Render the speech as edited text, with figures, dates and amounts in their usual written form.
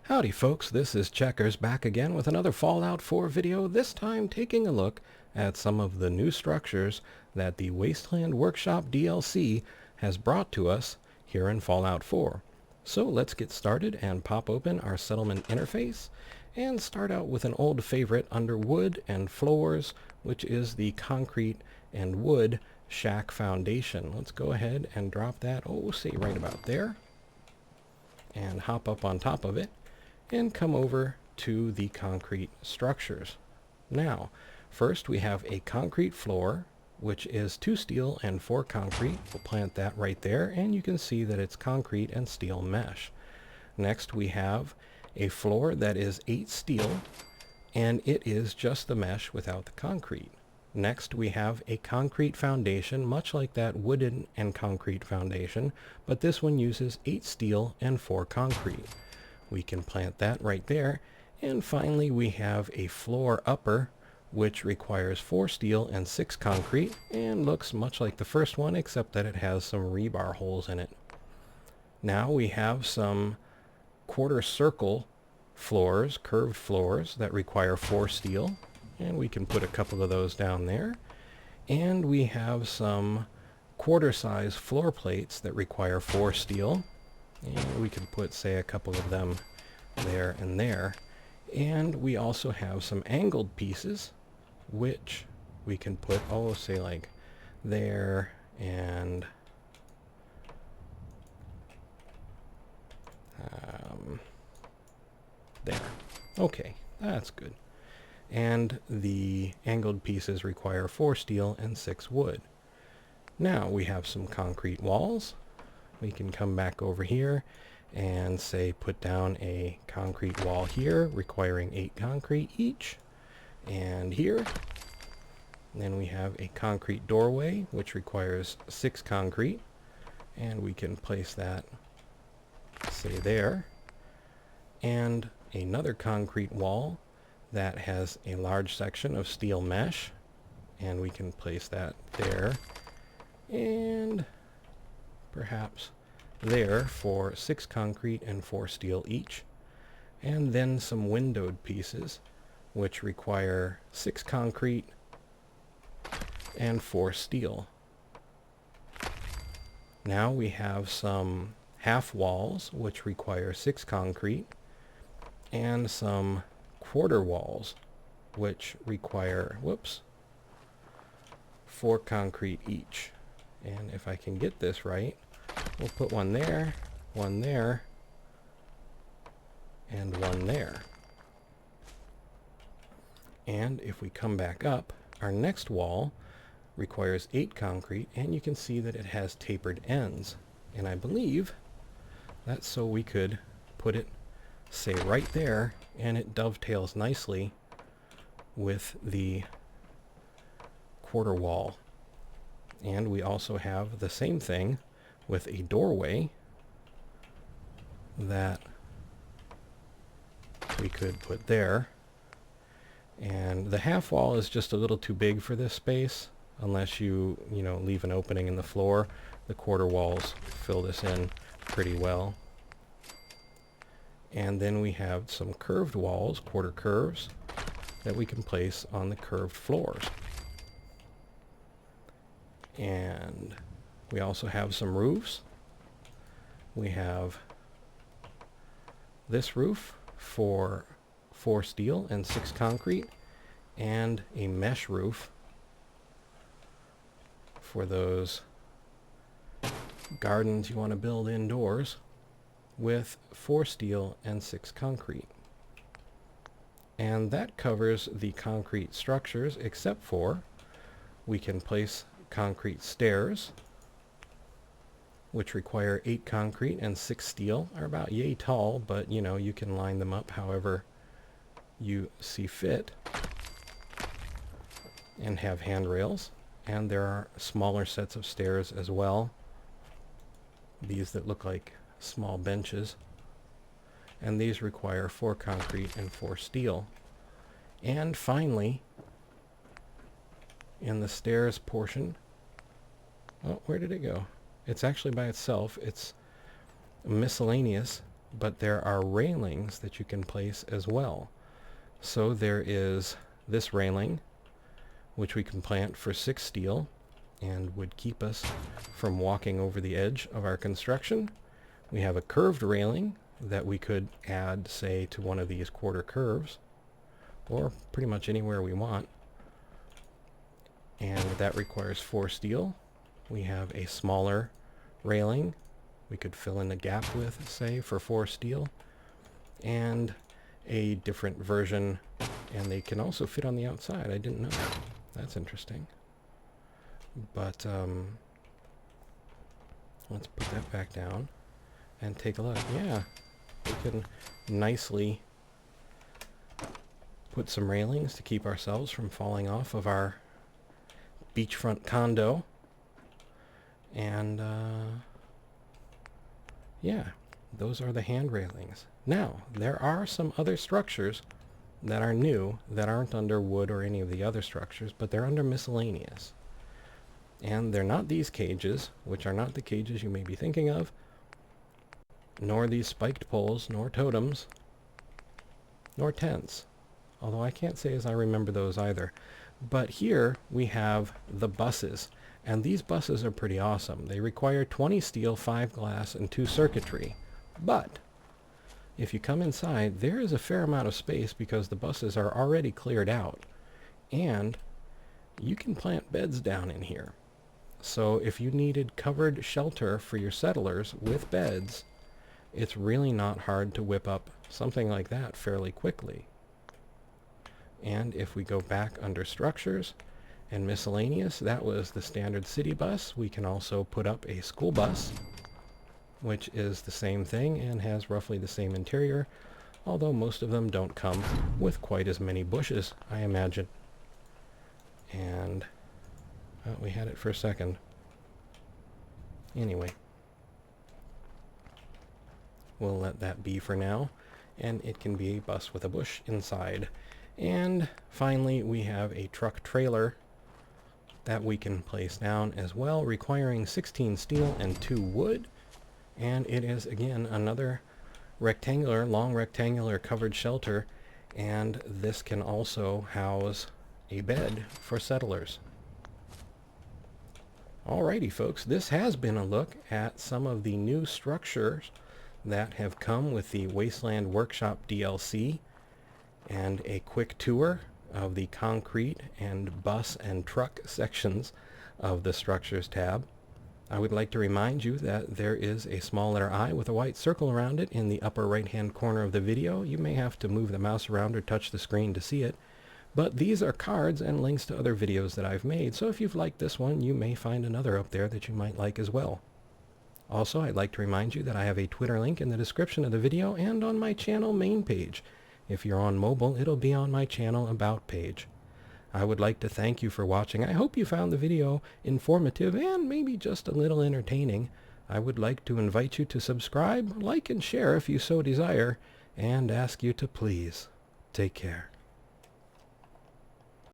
Howdy folks, this is Checkers back again with another Fallout 4 video, this time taking a look at some of the new structures that the Wasteland Workshop DLC has brought to us here in Fallout 4. So let's get started and pop open our settlement interface and start out with an old favorite under wood and floors, which is the concrete and wood shack foundation. Let's go ahead and drop that, say right about there, and hop up on top of it and come over to the concrete structures. Now, first we have a concrete floor, which is 2 steel and 4 concrete. We'll plant that right there, and you can see that it's concrete and steel mesh. Next we have a floor that is 8 steel, and it is just the mesh without the concrete. Next we have a concrete foundation, much like that wooden and concrete foundation, but this one uses 8 steel and 4 concrete. We can plant that right there. And finally we have a floor upper, which requires 4 steel and 6 concrete, and looks much like the first one except that it has some rebar holes in it. Now we have some quarter circle floors, curved floors, that require 4 steel, and we can put a couple of those down there. And we have some quarter size floor plates that require 4 steel, and we can put, say, a couple of them there and there. And we also have some angled pieces, which we can put, say like there and there. Okay, that's good. And the angled pieces require 4 steel and 6 wood. Now we have some concrete walls. We can come back over here and say put down a concrete wall here requiring 8 concrete each, and here. And then we have a concrete doorway which requires 6 concrete, and we can place that, say, there. And another concrete wall that has a large section of steel mesh, and we can place that there and perhaps there for 6 concrete and 4 steel each. And then some windowed pieces which require 6 concrete and 4 steel. Now we have some half walls which require 6 concrete and some quarter walls which require 4 concrete each. And if I can get this right, we'll put one there, and one there. And if we come back up, our next wall requires 8 concrete, and you can see that it has tapered ends. And I believe that's so we could put it, say, right there, and it dovetails nicely with the quarter wall. And we also have the same thing with a doorway that we could put there. And the half wall is just a little too big for this space unless you leave an opening in the floor. The quarter walls fill this in pretty well. And then we have some curved walls, quarter curves, that we can place on the curved floors. And we also have some roofs. We have this roof for 4 steel and 6 concrete, and a mesh roof for those gardens you want to build indoors with 4 steel and 6 concrete. And that covers the concrete structures, except for we can place concrete stairs which require 8 concrete and 6 steel. Are about yay tall, but you can line them up however you see fit, and have handrails. And there are smaller sets of stairs as well, these that look like small benches, and these require 4 concrete and 4 steel. And finally, in the stairs portion, where did it go? It's actually by itself. It's miscellaneous. but there are railings that you can place as well. So there is this railing, which we can plant for 6 steel and would keep us from walking over the edge of our construction. We have a curved railing that we could add, say, to one of these quarter curves, or pretty much anywhere we want. And that requires 4 steel. We have a smaller railing we could fill in a gap with, say, for 4 steel. And a different version, and they can also fit on the outside. I didn't know that. That's interesting. But let's put that back down and take a look. Yeah, we can nicely put some railings to keep ourselves from falling off of our beachfront condo. And yeah, those are the hand railings. Now, there are some other structures that are new that aren't under wood or any of the other structures, but they're under miscellaneous. And they're not these cages, which are not the cages you may be thinking of, nor these spiked poles, nor totems, nor tents. Although I can't say as I remember those either. But here we have the buses. And these buses are pretty awesome. They require 20 steel, 5 glass, and 2 circuitry. But if you come inside, there is a fair amount of space because the buses are already cleared out. And you can plant beds down in here. So if you needed covered shelter for your settlers with beds, it's really not hard to whip up something like that fairly quickly. And if we go back under structures and miscellaneous, that was the standard city bus. We can also put up a school bus, which is the same thing and has roughly the same interior, although most of them don't come with quite as many bushes, I imagine. And we had it for a second. Anyway, we'll let that be for now, and it can be a bus with a bush inside. And finally, we have a truck trailer that we can place down as well, requiring 16 steel and 2 wood. And it is, again, another rectangular, long rectangular covered shelter, and this can also house a bed for settlers. Alrighty, folks, this has been a look at some of the new structures that have come with the Wasteland Workshop DLC, and a quick tour of the concrete and bus and truck sections of the Structures tab. I would like to remind you that there is a small letter I with a white circle around it in the upper right-hand corner of the video. You may have to move the mouse around or touch the screen to see it. But these are cards and links to other videos that I've made, so if you've liked this one, you may find another up there that you might like as well. Also, I'd like to remind you that I have a Twitter link in the description of the video and on my channel main page. If you're on mobile, it'll be on my channel About page. I would like to thank you for watching. I hope you found the video informative and maybe just a little entertaining. I would like to invite you to subscribe, like, and share if you so desire, and ask you to please take care.